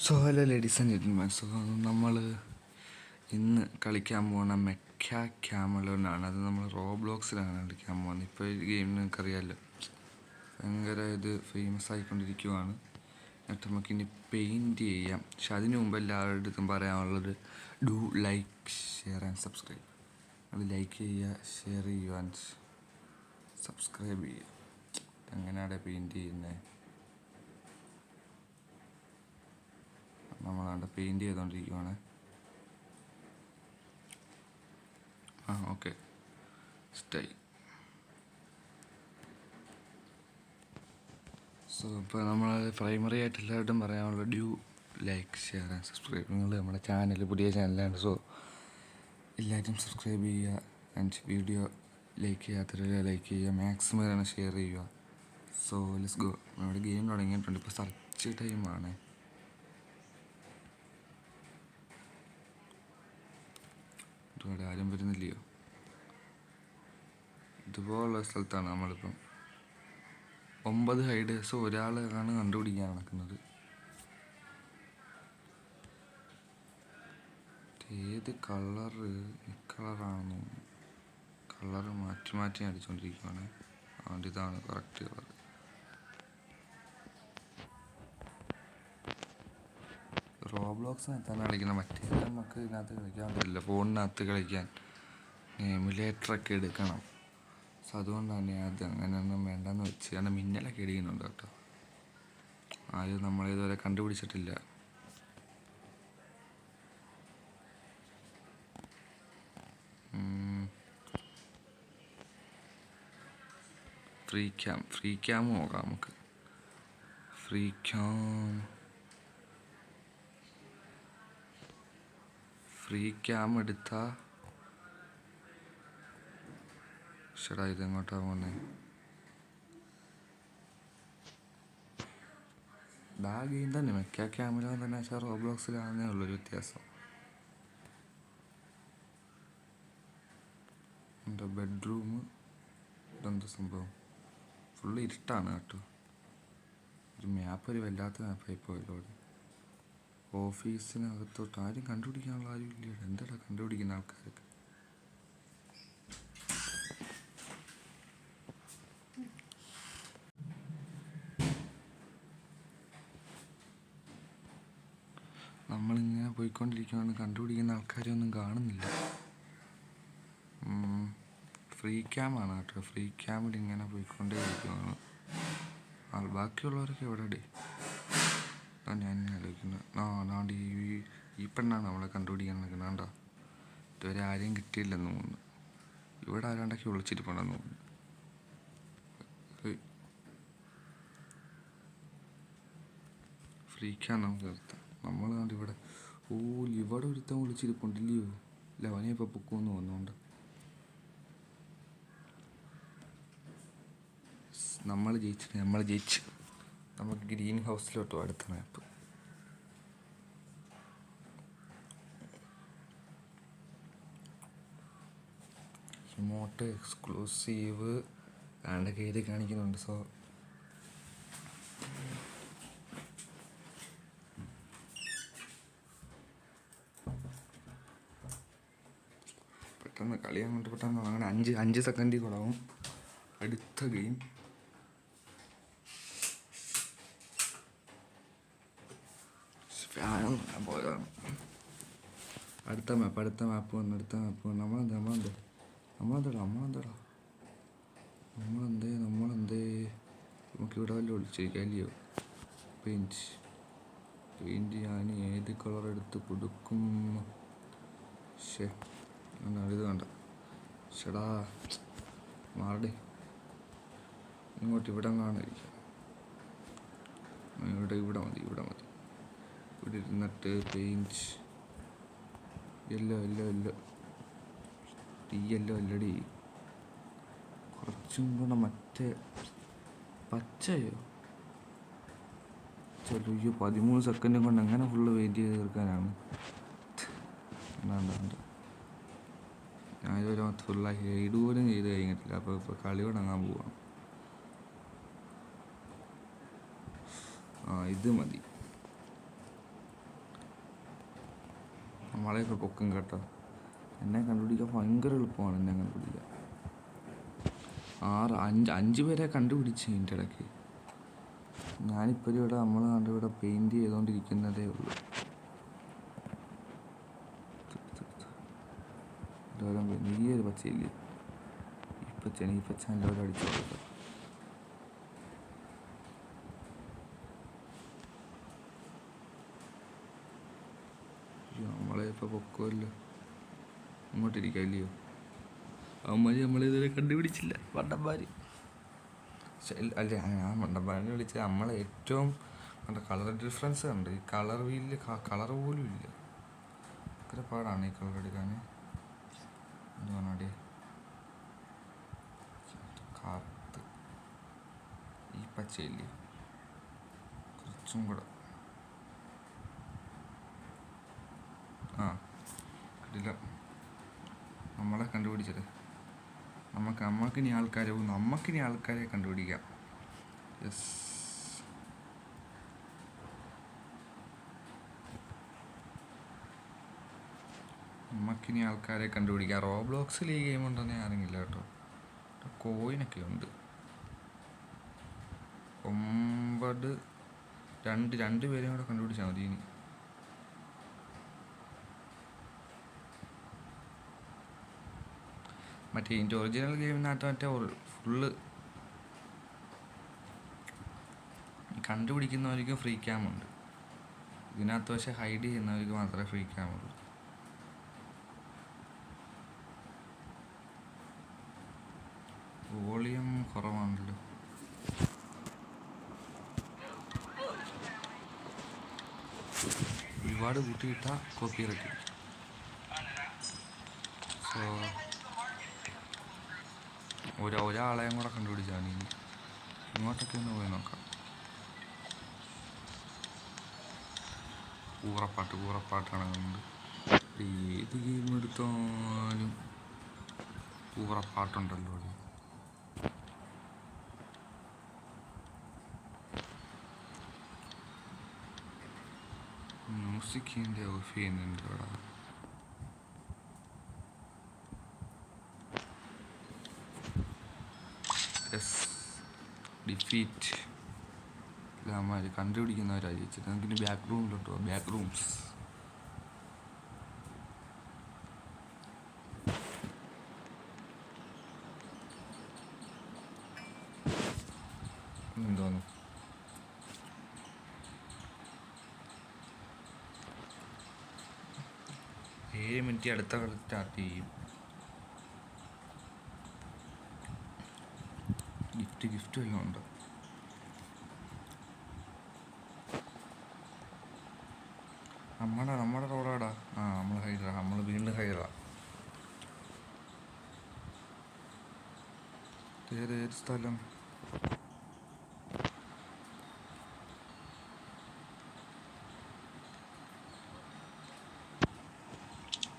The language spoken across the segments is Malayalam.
So hello ladies and gentleman. So നമ്മൾ ഇന്ന് കളിക്കാൻ പോകുന്ന മെക്ക ക്യാമലോനാണ്. അത് നമ്മൾ റോബ്ലോക്സിലാണ് കളിക്കാൻ പോകുന്നത്. ഇപ്പോൾ ഈ ഗെയിം നിങ്ങൾക്കറിയാമല്ലോ, ഭയങ്കര ഇത് ഫേമസ് ആയിക്കൊണ്ടിരിക്കുവാണ്. എന്നിട്ട് നമുക്കിനി പെയിൻറ്റ് ചെയ്യാം. പക്ഷെ അതിന് മുമ്പ് എല്ലാവരുടെ അടുത്തും പറയാനുള്ളത് do like, share and subscribe. അത് ലൈക്ക് ചെയ്യുക, ഷെയർ ചെയ്യുക ആൻഡ് സബ്സ്ക്രൈബ് ചെയ്യുക. എങ്ങനെയാണ് പെയിൻറ്റ് ചെയ്യുന്നത്? നമ്മളാണ്ട് പെയിൻറ്റ് ചെയ്തുകൊണ്ടിരിക്കുവാണ്. ഓക്കെ, സ്റ്റൈ. സോ ഇപ്പോൾ നമ്മൾ പ്രൈമറി ആയിട്ട് എല്ലാവരും പറയാനുള്ള due like, share and subscribe. നിങ്ങൾ നമ്മുടെ ചാനൽ, പുതിയ ചാനലാണ്. സോ എല്ലാവരും സബ്സ്ക്രൈബ് ചെയ്യുക ആൻഡ് വീഡിയോ ലൈക്ക് ചെയ്യാത്തവരെ ലൈക്ക് ചെയ്യുക, മാക്സിമം തന്നെ ഷെയർ ചെയ്യുക. So let's go. നമ്മുടെ ഗെയിം തുടങ്ങിയിട്ടുണ്ട്. ഇപ്പോൾ സർച്ച് ടൈമാണ്. ഇവിടെ ആരും വരുന്നില്ലയോ? ഇതുപോലുള്ള സ്ഥലത്താണ് നമ്മളിപ്പം 9 ഹൈഡേഴ്സ് ഒരാളാണ് കണ്ടുപിടിക്കാൻ നടക്കുന്നത്. ഏത് കളറാണെന്ന് തോന്നുന്നു. കളറ് മാറ്റി മാറ്റി അടിച്ചുകൊണ്ടിരിക്കുകയാണ്. അതുകൊണ്ട് ഇതാണ് കറക്റ്റ് കളർ. റോബ്ലോക്സിനകത്താണ് കളിക്കുന്നത്. മറ്റേത് നമുക്ക് ഇതിനകത്ത് കളിക്കാൻ പറ്റില്ല, ഫോണിനകത്ത് കളിക്കാൻ എമുലേറ്ററൊക്കെ എടുക്കണം. സോ അതുകൊണ്ടാണ് അത് അങ്ങനെയൊന്നും വേണ്ടെന്ന് വെച്ച്. കാരണം മിന്നലൊക്കെ ഇടിക്കുന്നുണ്ട് കേട്ടോ. ആരും നമ്മളിതുവരെ കണ്ടുപിടിച്ചിട്ടില്ല. ഫ്രീ ക്യാം നോക്കാം നമുക്ക്. ഫ്രീ ക്യാം എടുത്താൽ ശടാ, ഇതെങ്ങോട്ടാ പോന്നെ? ആ ഗെയിം തന്നെ, മെക്ക ക്യാമറ തന്നെ. പക്ഷേ റോബ്ലോക്സിലാണെന്നേ ഉള്ളൊരു വ്യത്യാസം. എൻ്റെ ബെഡ്റൂം ഇതെന്ത് സംഭവം? ഫുള്ള് ഇരുട്ടാണ് കേട്ടോ. ഒരു മാപ്പ്, ഒരു വല്ലാത്ത മാപ്പായി പോയല്ലോ. ഓഫീസിനകത്തോട്ട് ആരും കണ്ടുപിടിക്കാനുള്ള ആരും ഇല്ല. എന്താടാ കണ്ടുപിടിക്കുന്ന ആൾക്കാരൊക്കെ? നമ്മളിങ്ങനെ പോയിക്കൊണ്ടിരിക്കുകയാണ്, കണ്ടുപിടിക്കുന്ന ആൾക്കാരെയൊന്നും കാണുന്നില്ല. ഫ്രീ ക്യാമാണ് കേട്ടോ. ഫ്രീ ക്യാമിൽ ഇങ്ങനെ പോയിക്കൊണ്ടേയിരിക്കുകയാണ്. ബാക്കിയുള്ളവരൊക്കെ എവിടെ? ഞാൻ ആലോചിക്കുന്നത്, അതാണ്ട് ഈ പെണ്ണാണ് നമ്മളെ കണ്ടുപിടിക്കാൻ നിൽക്കുന്നത്. കണ്ടോ, ഇതുവരെ ആരെയും കിട്ടിയില്ലെന്ന് തോന്നുന്നു. ഇവിടെ ആരാണ്ടൊക്കെ വിളിച്ചിരിപ്പുണ്ടെന്ന് തോന്നുന്നു. ഫ്രീ ക്യാം നമുക്ക് നിർത്താം. നമ്മൾ കണ്ട് ഇവിടെ ഇവിടെ ഒരുത്തം വിളിച്ചിരിപ്പുണ്ടില്ലയോ? ഇല്ല, അവനെ ഇപ്പോൾ പൊക്കുമെന്ന് തോന്നുന്നുണ്ട്. നമ്മൾ ജയിച്ച്. നമുക്ക് ഗ്രീൻ ഹൗസിലോട്ടോ അടുത്ത മാപ്പ്. റിമോട്ട് എക്സ്ക്ലൂസീവ് ആണ്ടൊക്കെ എഴുതി കാണിക്കുന്നുണ്ട്. സോ പെട്ടെന്ന് കളി അങ്ങോട്ട് പെട്ടെന്ന് അങ്ങനെ 5 സെക്കൻഡിൽ കൂടാവും അടുത്ത ഗെയിം. ഫാനൊന്നും പോയതാണ്. അടുത്ത മാപ്പ് വന്നു. നമ്മളെന്തേ നമുക്കിവിടെ വല്ല ഒളിച്ചിരിക്കാല്ലയോ? പെയിൻറ്റ് ഞാൻ ഏത് കളർ എടുത്ത് കൊടുക്കും? ഇത് കണ്ട ഷടാ, മാറടേ ഇങ്ങോട്ട്. ഇവിടെ കാണാതിരിക്കാം. ഇവിടെ മതി. ഇവിടെ ഇരുന്നിട്ട് പെയിൻറ്റ് യെല്ലോ അല്ലടി, കുറച്ചും കൂടെ മറ്റേ പച്ചയോ? 13 സെക്കൻഡും കൊണ്ട് എങ്ങനെ ഫുള്ള് വെയിറ്റ് ചെയ്ത് തീർക്കാനാണ്? ഞാനിതുവരെ ഫുള്ളായി ഹൈഡ് പോലും ചെയ്ത് കഴിഞ്ഞിട്ടില്ല. അപ്പോൾ ഇപ്പോൾ കളി തുടങ്ങാൻ പോവാം. ഇത് മതി. നമ്മളെയൊക്കെ പൊക്കും കേട്ടോ. എന്നെ കണ്ടുപിടിക്കാൻ ഭയങ്കര എളുപ്പമാണ്. എന്നെ കണ്ടുപിടിക്കാൻ 5 പേരെ കണ്ടുപിടിച്ച് ഇതിൻ്റെ ഇടയ്ക്ക്. ഞാനിപ്പോഴും ഇവിടെ നമ്മൾ കണ്ടിവിടെ പെയിൻറ് ചെയ്തുകൊണ്ടിരിക്കുന്നതേ ഉള്ളൂ. ഈ ഒരു പച്ചയില്ലേ, ഈ പച്ച എല്ലാവരും അടിച്ചു കൊടുക്കാം. നമ്മളെ ഇപ്പോൾ പൊക്കുമല്ലോ, ഇങ്ങോട്ടിരിക്കാം ഇല്ലയോ. അവന്മാർ നമ്മളിതുവരെ കണ്ടുപിടിച്ചില്ല, വണ്ടന്മാർ. അല്ല, ഞാൻ വണ്ടന്മാരെ വിളിച്ചത് നമ്മളെ ഏറ്റവും കളർ ഡിഫറൻസ് ഉണ്ട്. ഈ കളർ വീലിൽ കളർ പോലും ഇല്ല. ഭയങ്കര പാടാണ് ഈ കളർ എടുക്കാൻ. എന്തുവാണേ കറുത്ത് ഈ പച്ചയില്ലേ, കുറച്ചും കൂടെ കിട്ടില്ല. നമ്മളെ കണ്ടുപിടിച്ചത് നമുക്കിനി ആൾക്കാരെ കണ്ടുപിടിക്കാം. യെസ്, നമുക്കിനി ആൾക്കാരെ കണ്ടുപിടിക്കാം. റോബ്ലോക്സിൽ ഈ ഗെയിം ഉണ്ടെന്ന് ഞാൻ അറിയില്ല കേട്ടോ. കോയിനൊക്കെ ഉണ്ട്. 9 2 പേരെയും കൂടെ കണ്ടുപിടിച്ചാൽ മതി. ഇനി മറ്റേ ഇതിൻ്റെ ഒറിജിനൽ ഗെയിമിനകത്ത് ഫുള്ള് കണ്ടുപിടിക്കുന്നവർക്ക് ഫ്രീ ക്യാമുണ്ട്. ഇതിനകത്ത് പക്ഷേ ഹൈഡ് ചെയ്യുന്നവർക്ക് മാത്രമേ ഫ്രീ ക്യാമുള്ളൂ. വോളിയം കുറവാണല്ലോ. ഒരുപാട് കൂട്ടിയിട്ടാൽ കോപ്പിറൈറ്റ്. സോ ഒരാളെയും കൂടെ കണ്ടുപിടിച്ചാൽ മതി. ഇങ്ങോട്ടൊക്കെ ഒന്ന് പോയി നോക്കാം. ഊറപ്പാട്ടാണ് കണ്ടത്. ഏത് ഗെയിം എടുത്താലും ഊറപ്പാട്ടുണ്ടല്ലോ. മ്യൂസിക്കിൻ്റെ ഓഫ് ചെയ്യുന്നുണ്ട് ഇവിടെ. ഡിഫീറ്റ് ഇല്ലാമാര് കണ്ടുപിടിക്കുന്നവരാ ജയിച്ചത്. നമുക്കിനി ബാക്ക് റൂമിലോട്ടോ. ബാക്ക് റൂംസ് എന്തോന്നു. 7 മിനിറ്റ് അടുത്ത കളി സ്റ്റാർട്ട് ചെയ്യും. ഗിഫ്റ്റ് വല്ലതും ഉണ്ടോ? നമ്മുടെ റോഡാടാ. നമ്മൾ വീണ്ടും ഹൈഡറാ. ഏത് സ്ഥലം?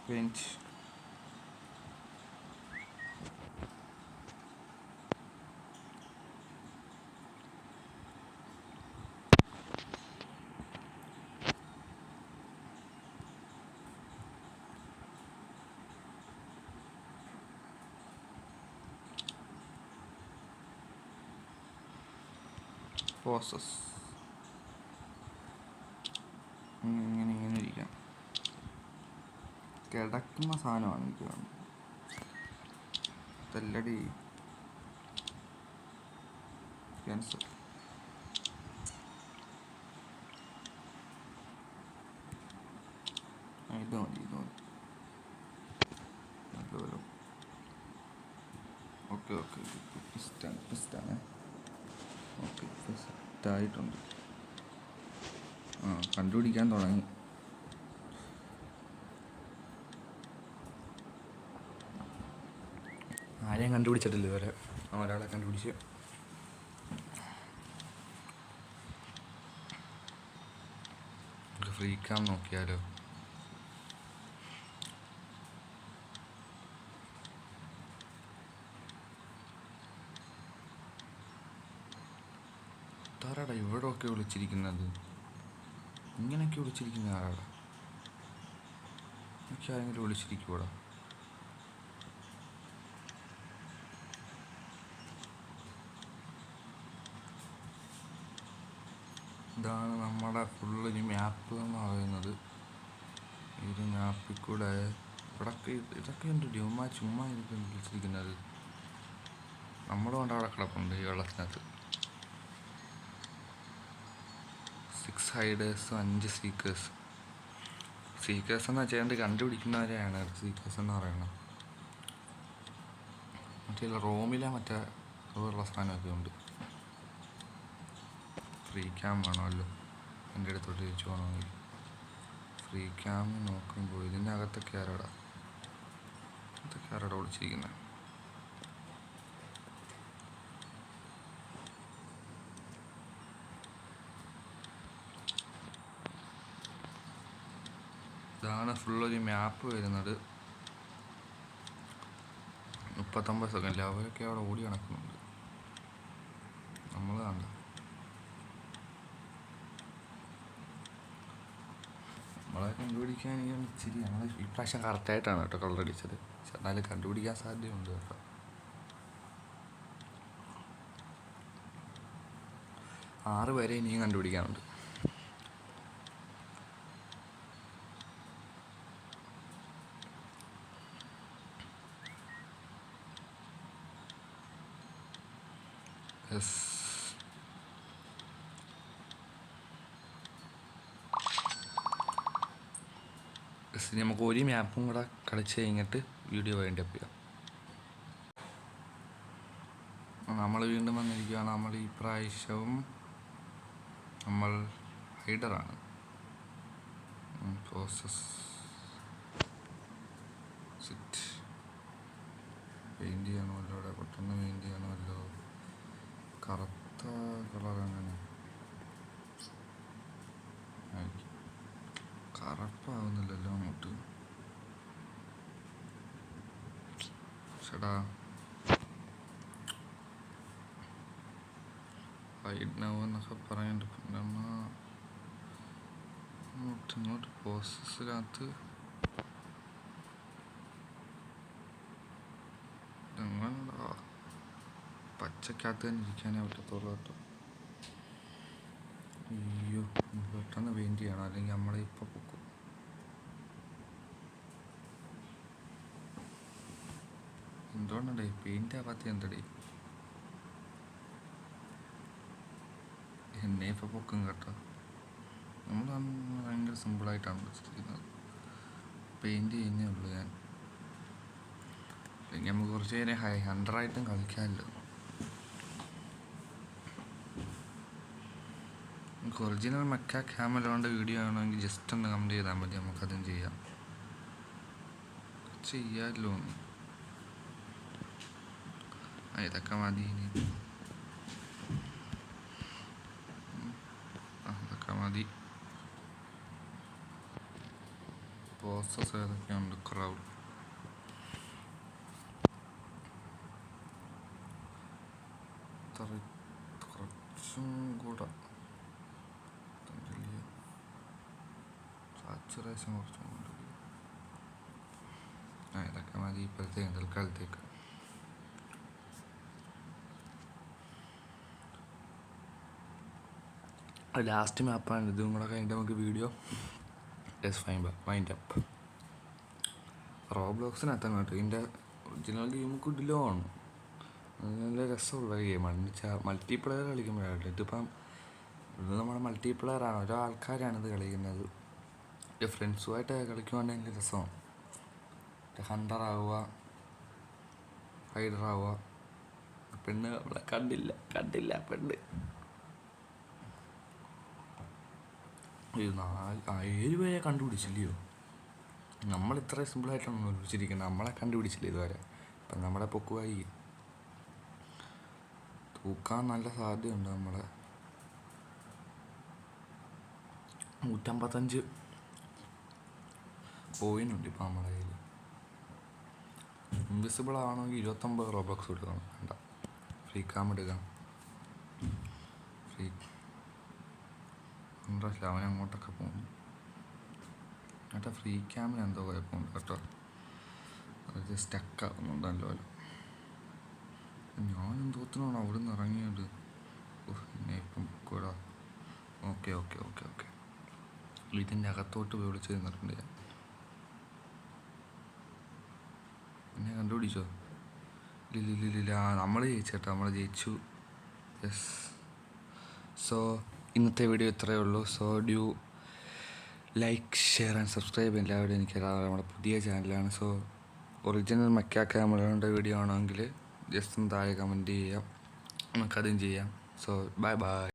പെയിന്റ്. പ്രോസസ് ഇങ്ങനെ ഇരിക്കാം. കിടക്കുന്ന സാധനമാണ് എനിക്ക് വേണ്ടത്. തല്ലടി ക്യാൻസർ. ഇത് മതി. ഓക്കെ പിസ്റ്റാണ്. ഓക്കെ സെറ്റായിട്ടുണ്ട്. കണ്ടുപിടിക്കാൻ തുടങ്ങി. ആരെയും കണ്ടുപിടിച്ചിട്ടില്ല ഇതുവരെ. ഒരാളെ കണ്ടുപിടിച്ച്. ഫ്രീ ക്യാം നോക്കിയാലോ? ആരാടാ ഇവിടെ ഒക്കെ വിളിച്ചിരിക്കുന്നത്? ഇങ്ങനെയൊക്കെ വിളിച്ചിരിക്കുന്ന ആരാടാ? എനിക്ക് ആരെങ്കിലും വിളിച്ചിരിക്കൂടാ. ഇതാണ് നമ്മുടെ ഫുള്ള് ഈ മാപ്പ് എന്ന് പറയുന്നത്. ഇത് മാപ്പിൽ കൂടെ ഇതൊക്കെ ഉണ്ട് ഡ്യൂമാ ചുമ്മാ എനിക്ക് വിളിച്ചിരിക്കുന്നത്. നമ്മളും കൊണ്ട് അവിടെ കിടപ്പുണ്ട് ഈ വെള്ളത്തിനകത്ത്. 6 ഹൈഡേഴ്സ് 5 സീക്കേഴ്സ്. സീക്കേഴ്സ് എന്ന് വെച്ചാൽ കണ്ടുപിടിക്കുന്നവരെയാണ് സീക്കേഴ്സ് എന്ന് പറയുന്നത്. മറ്റേ റോമിലെ മറ്റേ അതുപോലുള്ള സാധനമൊക്കെ ഉണ്ട്. ഫ്രീ ക്യാം വേണമല്ലോ എൻ്റെ അടുത്തോട്ട് തിരിച്ചു പോകണമെങ്കിൽ. ഫ്രീ ക്യാം നോക്കുമ്പോൾ ഇതിൻ്റെ അകത്തൊക്കെ ആരോടാ വിളിച്ചിരിക്കുന്നത്? ഇതാണ് ഫുള്ളൊരു മാപ്പ് വരുന്നത്. 39 സെക്കൻഡിൽ അവരൊക്കെ അവിടെ ഓടി നടക്കുന്നുണ്ട്. നമ്മൾ കണ്ട നമ്മളെ കണ്ടുപിടിക്കാൻ ഇച്ചിരി ഞങ്ങൾ ഈ പ്രാവശ്യം കറക്റ്റായിട്ടാണ് കേട്ടോ കളർ അടിച്ചത്. എന്നാലും കണ്ടുപിടിക്കാൻ സാധ്യതയുണ്ട് കേട്ടോ. ആറ് പേരെ ഇനിയും കണ്ടുപിടിക്കാനുണ്ട്. നമുക്ക് ഒരു മാപ്പും കൂടെ കളിച്ച് കഴിഞ്ഞിട്ട് വീഡിയോ വൈൻഡ് അപ്പ് ചെയ്യാം. നമ്മൾ വീണ്ടും വന്നിരിക്കുകയാണ്. നമ്മൾ ഈ പ്രാവശ്യവും നമ്മൾ ഹൈഡറാണ്. പ്രോസസ് സിറ്റ് പെയിൻറ് ചെയ്യണമല്ലോ. അവിടെ പെട്ടെന്ന് പെയിൻറ് ചെയ്യണമല്ലോ. കറുത്ത കളർ അങ്ങനെ കറുപ്പാവുന്നില്ലല്ലോ അങ്ങോട്ട്. ചേട്ടാ ഹൈഡ് നൗ എന്നൊക്കെ പറയുന്നുണ്ട്. പിന്നെ ഇങ്ങോട്ട് പ്രോസസ്സിനകത്ത് എങ്ങനെടാ പച്ചക്കകത്ത് തന്നെ ഇരിക്കാനേ പറ്റത്തുള്ളൂ കേട്ടോ. അയ്യോ പെട്ടെന്ന് പെയിൻറ് ചെയ്യണം, അല്ലെങ്കിൽ നമ്മളെ ഇപ്പം പൊക്കും. എന്തുകൊണ്ടേ പെയിൻ്റ് ആവാത്ത എന്തടേ? എന്നെ ഇപ്പം പൊക്കും കേട്ടോ. നമ്മൾ ഭയങ്കര സിമ്പിളായിട്ടാണ് വെച്ചിരിക്കുന്നത്. പെയിൻറ് ചെയ്യുന്നേ ഉള്ളൂ ഞാൻ. അല്ലെങ്കിൽ നമുക്ക് കുറച്ച് നേരം ഹൺഡ്രഡായിട്ടും കളിക്കാമല്ലോ. നമുക്ക് ഒറിജിനൽ മെക്ക ക്യാമലോണ്ട് വീഡിയോ ആണെങ്കിൽ ജസ്റ്റ് ഒന്ന് കമൻറ്റ് ചെയ്താൽ മതി, നമുക്കതും ചെയ്യാമല്ലോ. ഇതൊക്കെ മതി. അതൊക്കെ മതി. പ്രോസസ് ഏതൊക്കെയുണ്ട്? ക്രൗഡ് കുറച്ചും കൂടെ സാച്ചുറേഷൻ കുറച്ചും കൂടെ. ഇതൊക്കെ മതി ഇപ്പോഴത്തേക്ക് തൽക്കാലത്തേക്ക്. ലാസ്റ്റ് മാപ്പാണ്. ഇതും കൂടെ കഴിഞ്ഞിട്ട് നമുക്ക് വീഡിയോ വൈൻഡ് അപ്പ്. റോബ്ലോക്സിനകത്താണ് കേട്ടോ. ഇതിൻ്റെ ഒറിജിനൽ ഗെയിം കിടിലോ ആണ്. നല്ല രസമുള്ള ഗെയിമാണ്. മൾട്ടിപ്ലെയർ കളിക്കുമ്പോഴാണ്. ഇതിപ്പം ഇത് നമ്മുടെ മൾട്ടിപ്ലെയറാണ്. ഓരോ ആൾക്കാരാണ് ഇത് കളിക്കുന്നത്. ഫ്രണ്ട്സുമായിട്ട് കളിക്കുവാണെങ്കിൽ രസമാണ്. ഹണ്ടറാവുക, ഹൈഡറാവുക. പെണ്ണ് നമ്മളെ കണ്ടില്ല പെണ്ണ്. 7 പേരെ കണ്ടുപിടിച്ചില്ലയോ? നമ്മൾ ഇത്ര സിമ്പിളായിട്ടാണ് വിളിച്ചിരിക്കുന്നത്. നമ്മളെ കണ്ടുപിടിച്ചില്ല ഇതുവരെ. അപ്പം നമ്മളെ പൊക്കുവായി തൂക്കാൻ നല്ല സാധ്യതയുണ്ട്. നമ്മളെ 155 പോയിനുണ്ട് ഇപ്പം നമ്മളെ കയ്യിൽ. ഇൻവിസിബിൾ ആണെങ്കിൽ 29 റോബോക്സ് എടുക്കണം. വേണ്ട, ഫ്രീ കാം എടുക്കാം. ഫ്രീ ഇൻട്രസ്റ്റ് അവൻ അങ്ങോട്ടൊക്കെ പോകും. കേട്ടോ. ഫ്രീ ക്യാമിന് എന്തോ കുഴപ്പമുണ്ട് കേട്ടോ, അത് സ്റ്റക്കാകുന്നുണ്ടല്ലോ. ഞാനും തോറ്റനാണ് അവിടെ നിന്ന് ഇറങ്ങിയത്. എന്നെ ഇപ്പം കൂടാ. ഓക്കെ ഓക്കെ ഓക്കെ ഓക്കെ, ഇതിൻ്റെ അകത്തോട്ട് പോയി വിളിച്ച് നിന്നിട്ടുണ്ട് ഞാൻ. എന്നെ കണ്ടുപിടിച്ചോ? ഇല്ല, നമ്മൾ ജയിച്ചേട്ടോ, നമ്മൾ ജയിച്ചു. യെസ്. സോ ഇന്നത്തെ വീഡിയോ ഇത്രയേ ഉള്ളൂ. So due like, share and subscribe എല്ലാവരും. എനിക്കറിയാം നമ്മുടെ പുതിയ ചാനലാണ്. സോ ഒറിജിനൽ മെക്കാ ക്യാമറയുടെ വീഡിയോ ആണെങ്കിൽ ജസ്റ്റ് ഒന്ന് താഴെ കമൻറ്റ് ചെയ്യാം, നമുക്കതും ചെയ്യാം. So bye bye.